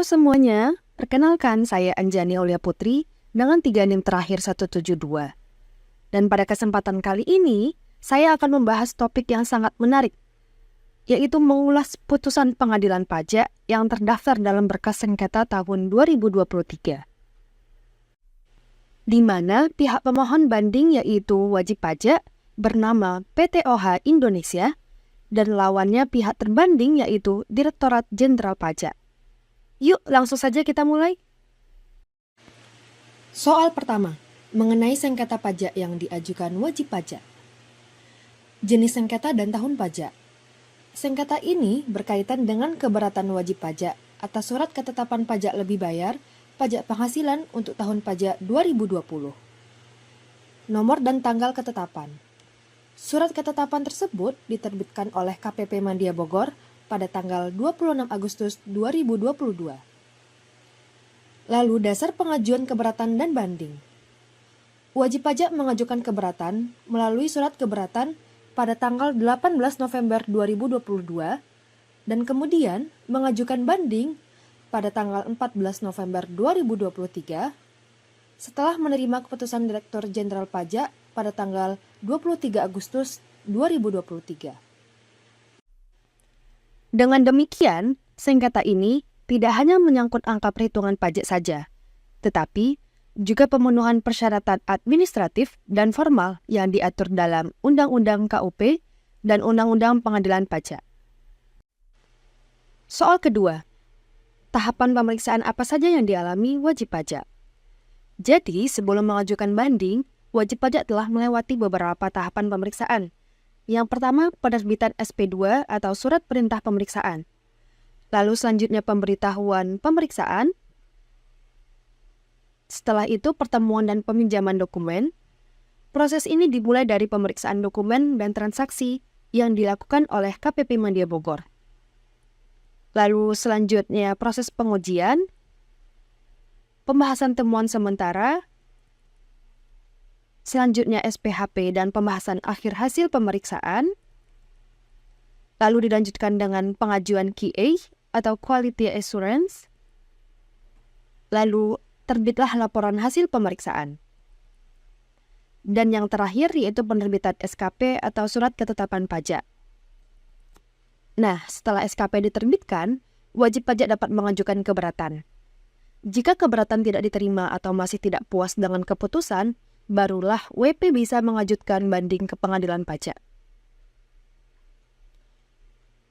semuanya, perkenalkan saya Anjani Aulia Putri dengan 3 NIM terakhir 172. Dan pada kesempatan kali ini, saya akan membahas topik yang sangat menarik, yaitu mengulas putusan pengadilan pajak yang terdaftar dalam berkas sengketa tahun 2023. Di mana pihak pemohon banding yaitu wajib pajak bernama PTOH Indonesia dan lawannya pihak terbanding yaitu Direktorat Jenderal Pajak. Yuk, langsung saja kita mulai. Soal pertama, mengenai sengketa pajak yang diajukan wajib pajak. Jenis sengketa dan tahun pajak. Sengketa ini berkaitan dengan keberatan wajib pajak atas surat ketetapan pajak lebih bayar pajak penghasilan untuk tahun pajak 2020. Nomor dan tanggal ketetapan. Surat ketetapan tersebut diterbitkan oleh KPP Mandya Bogor pada tanggal 26 Agustus 2022. Lalu dasar pengajuan keberatan dan banding. Wajib pajak mengajukan keberatan melalui surat keberatan pada tanggal 18 November 2022 dan kemudian mengajukan banding pada tanggal 14 November 2023 setelah menerima keputusan Direktur Jenderal Pajak pada tanggal 23 Agustus 2023. Dengan demikian, sengketa ini tidak hanya menyangkut angka perhitungan pajak saja, tetapi juga pemenuhan persyaratan administratif dan formal yang diatur dalam Undang-Undang KUP dan Undang-Undang Pengadilan Pajak. Soal kedua, tahapan pemeriksaan apa saja yang dialami wajib pajak? Jadi, sebelum mengajukan banding, wajib pajak telah melewati beberapa tahapan pemeriksaan. Yang pertama, penerbitan SP2 atau Surat Perintah Pemeriksaan. Lalu selanjutnya pemberitahuan pemeriksaan. Setelah itu pertemuan dan peminjaman dokumen. Proses ini dimulai dari pemeriksaan dokumen dan transaksi yang dilakukan oleh KPP Mandya Bogor. Lalu selanjutnya proses pengujian, pembahasan temuan sementara, selanjutnya SPHP dan pembahasan akhir hasil pemeriksaan, lalu dilanjutkan dengan pengajuan QA atau Quality Assurance, lalu terbitlah laporan hasil pemeriksaan. Dan yang terakhir yaitu penerbitan SKP atau Surat Ketetapan Pajak. Nah, setelah SKP diterbitkan, wajib pajak dapat mengajukan keberatan. Jika keberatan tidak diterima atau masih tidak puas dengan keputusan, barulah WP bisa mengajukan banding ke pengadilan pajak.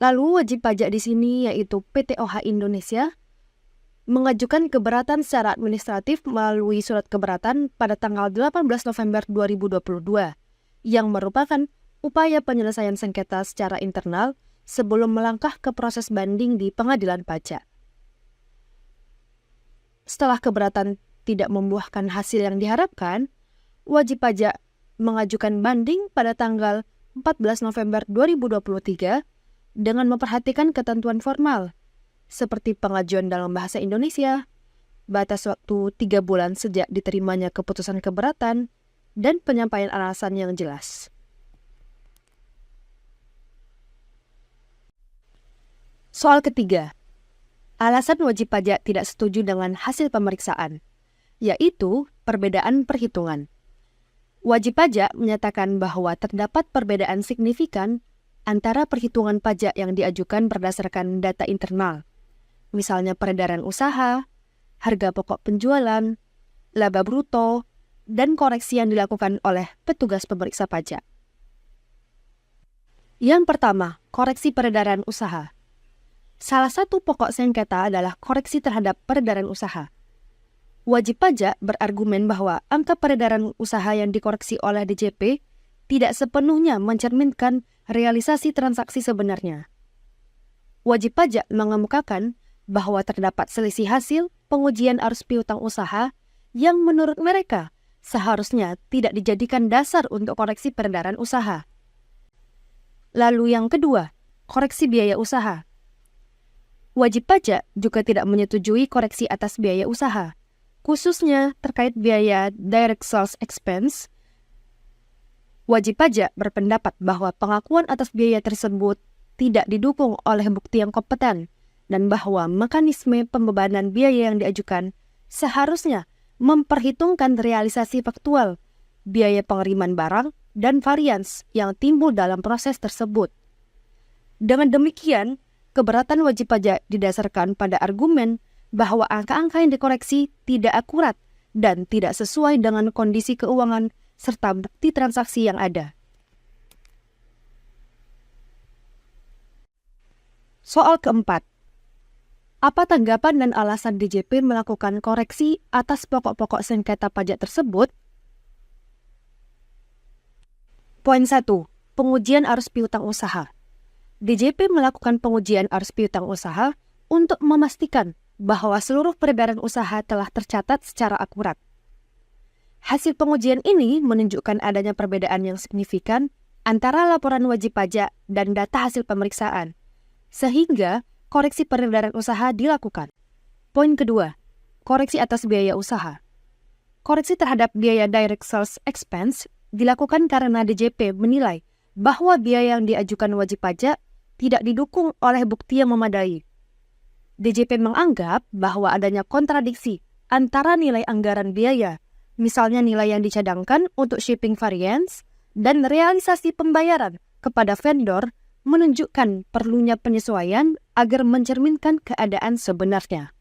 Lalu wajib pajak di sini yaitu PTOH Indonesia mengajukan keberatan secara administratif melalui surat keberatan pada tanggal 18 November 2022 yang merupakan upaya penyelesaian sengketa secara internal sebelum melangkah ke proses banding di pengadilan pajak. Setelah keberatan tidak membuahkan hasil yang diharapkan, wajib pajak mengajukan banding pada tanggal 14 November 2023 dengan memperhatikan ketentuan formal, seperti pengajuan dalam bahasa Indonesia, batas waktu 3 bulan sejak diterimanya keputusan keberatan, dan penyampaian alasan yang jelas. Soal ketiga, alasan wajib pajak tidak setuju dengan hasil pemeriksaan, yaitu perbedaan perhitungan. Wajib pajak menyatakan bahwa terdapat perbedaan signifikan antara perhitungan pajak yang diajukan berdasarkan data internal, misalnya peredaran usaha, harga pokok penjualan, laba bruto, dan koreksi yang dilakukan oleh petugas pemeriksa pajak. Yang pertama, koreksi peredaran usaha. Salah satu pokok sengketa adalah koreksi terhadap peredaran usaha. Wajib pajak berargumen bahwa angka peredaran usaha yang dikoreksi oleh DJP tidak sepenuhnya mencerminkan realisasi transaksi sebenarnya. Wajib pajak mengemukakan bahwa terdapat selisih hasil pengujian arus piutang usaha yang menurut mereka seharusnya tidak dijadikan dasar untuk koreksi peredaran usaha. Lalu yang kedua, koreksi biaya usaha. Wajib pajak juga tidak menyetujui koreksi atas biaya usaha, khususnya terkait biaya direct sales expense. Wajib pajak berpendapat bahwa pengakuan atas biaya tersebut tidak didukung oleh bukti yang kompeten, dan bahwa mekanisme pembebanan biaya yang diajukan seharusnya memperhitungkan realisasi faktual, biaya pengiriman barang, dan varians yang timbul dalam proses tersebut. Dengan demikian, keberatan wajib pajak didasarkan pada argumen bahwa angka-angka yang dikoreksi tidak akurat dan tidak sesuai dengan kondisi keuangan serta bukti transaksi yang ada. Soal keempat. Apa tanggapan dan alasan DJP melakukan koreksi atas pokok-pokok sengketa pajak tersebut? Poin 1. Pengujian arus piutang usaha. DJP melakukan pengujian arus piutang usaha untuk memastikan bahwa seluruh peredaran usaha telah tercatat secara akurat. Hasil pengujian ini menunjukkan adanya perbedaan yang signifikan antara laporan wajib pajak dan data hasil pemeriksaan, sehingga koreksi peredaran usaha dilakukan. Poin kedua, koreksi atas biaya usaha. Koreksi terhadap biaya direct sales expense dilakukan karena DJP menilai bahwa biaya yang diajukan wajib pajak tidak didukung oleh bukti yang memadai. DJP menganggap bahwa adanya kontradiksi antara nilai anggaran biaya, misalnya nilai yang dicadangkan untuk shipping variance, dan realisasi pembayaran kepada vendor menunjukkan perlunya penyesuaian agar mencerminkan keadaan sebenarnya.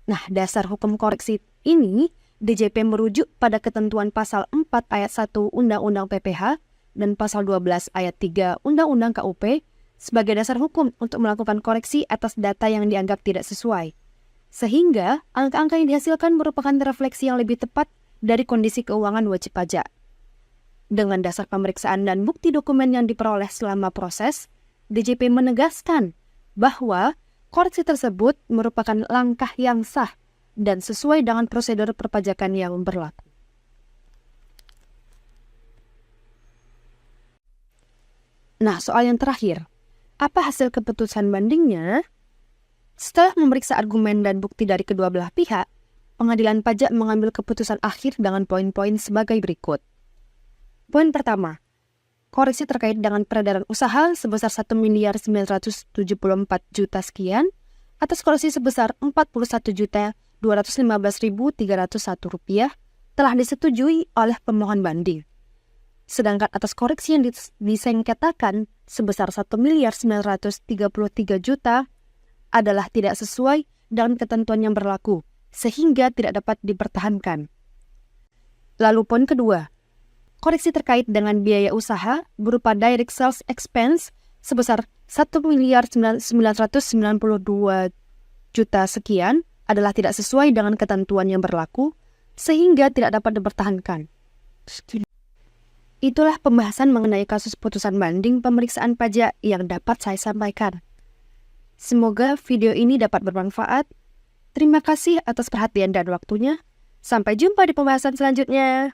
Nah, dasar hukum koreksi ini, DJP merujuk pada ketentuan pasal 4 ayat 1 Undang-Undang PPH dan pasal 12 ayat 3 Undang-Undang KUP sebagai dasar hukum untuk melakukan koreksi atas data yang dianggap tidak sesuai. Sehingga, angka-angka yang dihasilkan merupakan refleksi yang lebih tepat dari kondisi keuangan wajib pajak. Dengan dasar pemeriksaan dan bukti dokumen yang diperoleh selama proses, DJP menegaskan bahwa koreksi tersebut merupakan langkah yang sah dan sesuai dengan prosedur perpajakan yang berlaku. Nah, soal yang terakhir, apa hasil keputusan bandingnya? Setelah memeriksa argumen dan bukti dari kedua belah pihak, pengadilan pajak mengambil keputusan akhir dengan poin-poin sebagai berikut. Poin pertama, koreksi terkait dengan peredaran usaha sebesar 1.974.000.000 sekian atas koreksi sebesar Rp41.215.301 telah disetujui oleh pemohon banding. Sedangkan atas koreksi yang disengketakan sebesar 1.933.000.000 adalah tidak sesuai dengan ketentuan yang berlaku, sehingga tidak dapat dipertahankan. Lalu poin kedua, koreksi terkait dengan biaya usaha berupa direct sales expense sebesar 1.992.000.000 sekian adalah tidak sesuai dengan ketentuan yang berlaku, sehingga tidak dapat dipertahankan. Itulah pembahasan mengenai kasus putusan banding pemeriksaan pajak yang dapat saya sampaikan. Semoga video ini dapat bermanfaat. Terima kasih atas perhatian dan waktunya. Sampai jumpa di pembahasan selanjutnya.